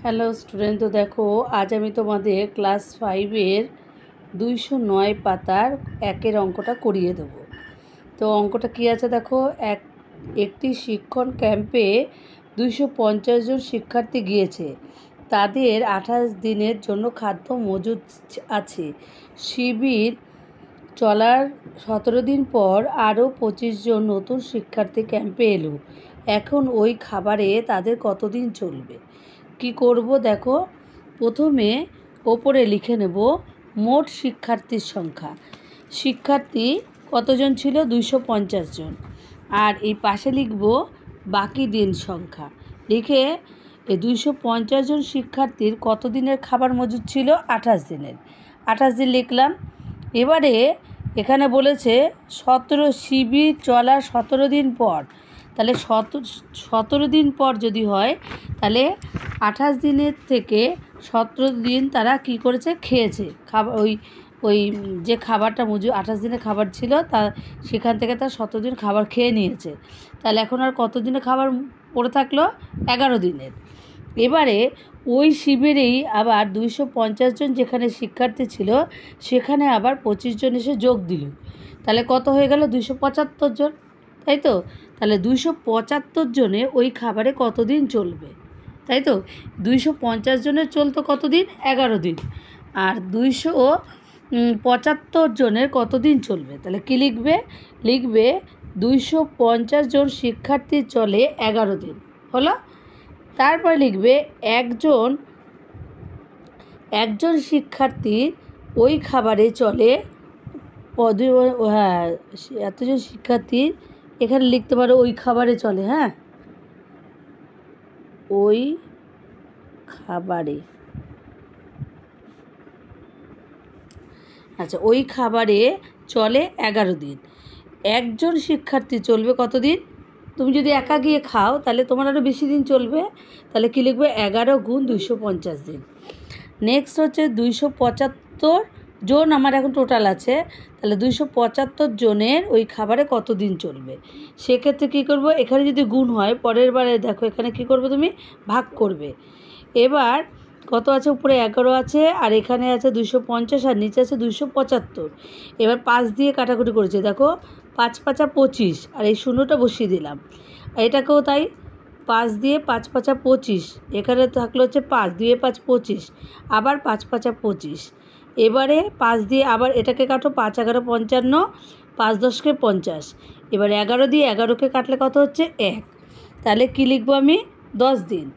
Hello student, তো দেখো আজ আমি তোমাদের ক্লাস 5-এর 209 পাতার একের অঙ্কটা করিয়ে দেব। তো অঙ্কটা কি আছে দেখো, একটি শিক্ষণ ক্যাম্পে 250 জন শিক্ষার্থী গিয়েছে। তাদের 28 দিনের জন্য খাদ্য মজুদ আছে। শিবির চলার 17 দিন পর আরও 25 জন নতুন শিক্ষার্থী ক্যাম্পে এলো। এখন ওই খাবারে তাদের কতদিন চলবে? কি করব দেখো, প্রথমে ওপরে লিখে নেব মোট শিক্ষার্থীর সংখ্যা। শিক্ষার্থী কতজন ছিল? 250 জন। আর এই পাশে লিখব বাকি দিন সংখ্যা। লিখে এই 250 জন শিক্ষার্থীর কত দিনের খাবার মজুদ ছিল? 28 দিনের। 28 দিন লিখলাম। এবারে এখানে বলেছে 17 শিবির চলার 17 দিন পর, তাহলে 17 দিন পর যদি হয় তাহলে 28 দিনের থেকে 17 দিন তারা কি করেছে? খেয়েছে খাবার। ওই যে খাবারটা 28 দিনের খাবার ছিল তা সেখান থেকে তার 17 দিন খাবার খেয়ে নিয়েছে। তাহলে এখন আর কত দিনের খাবার পড়ে থাকলো? 11 দিনের। এবারে ওই শিবিরেই আবার 250 জন যেখানে শিক্ষার্থী ছিল সেখানে আবার 25 জন এসে যোগ দিল। তাহলে কত হয়ে গেল? 275 জন, তাই তো? তাহলে 275 জনে ওই খাবারে কতদিন চলবে? তাই তো, 250 জনের চলতো কতদিন? 11 দিন। আর 275 জনের কতদিন চলবে? তাহলে কি লিখবে? লিখবে 250 জন শিক্ষার্থী চলে 11 দিন, হলো। তারপরে লিখবে একজন শিক্ষার্থী ওই খাবারে চলে, হ্যাঁ, এতজন শিক্ষার্থী এখানে লিখতে পারো ওই খাবারে চলে। হ্যাঁ, ওই খাবারে, আচ্ছা, ওই খাবারে চলে 11 দিন। একজন শিক্ষার্থী চলবে কতদিন? তুমি যদি একা গিয়ে খাও তাহলে তোমার আরও বেশি দিন চলবে। তাহলে কী লিখবে? 11 গুণ 250 দিন। নেক্সট হচ্ছে 275 জন আমার এখন টোটাল আছে। তাহলে 275 জনের ওই খাবারে কত দিন চলবে? সেক্ষেত্রে কী করব? এখানে যদি গুণ হয়, পরের বারে দেখো এখানে কী করবে? তুমি ভাগ করবে। এবার কত আছে? উপরে 11 আছে, আর এখানে আছে 250, আর নিচে আছে 275। এবার 5 দিয়ে কাটাকুটি করেছে, দেখো 5 5 25, আর এই শূন্যটা বসিয়ে দিলাম। এটাকেও তাই, 5 দিয়ে 5 5 25, এখানে থাকলো হচ্ছে 5, 2 5 25, আবার 5 5 25। এবারে 5 দিয়ে আবার এটাকে কাটো, 5 11 55, 5 10 50। এবার 11 দিয়ে 11কে কাটলে কত হচ্ছে? 1। তাহলে কি লিখবো আমি? 10 দিন।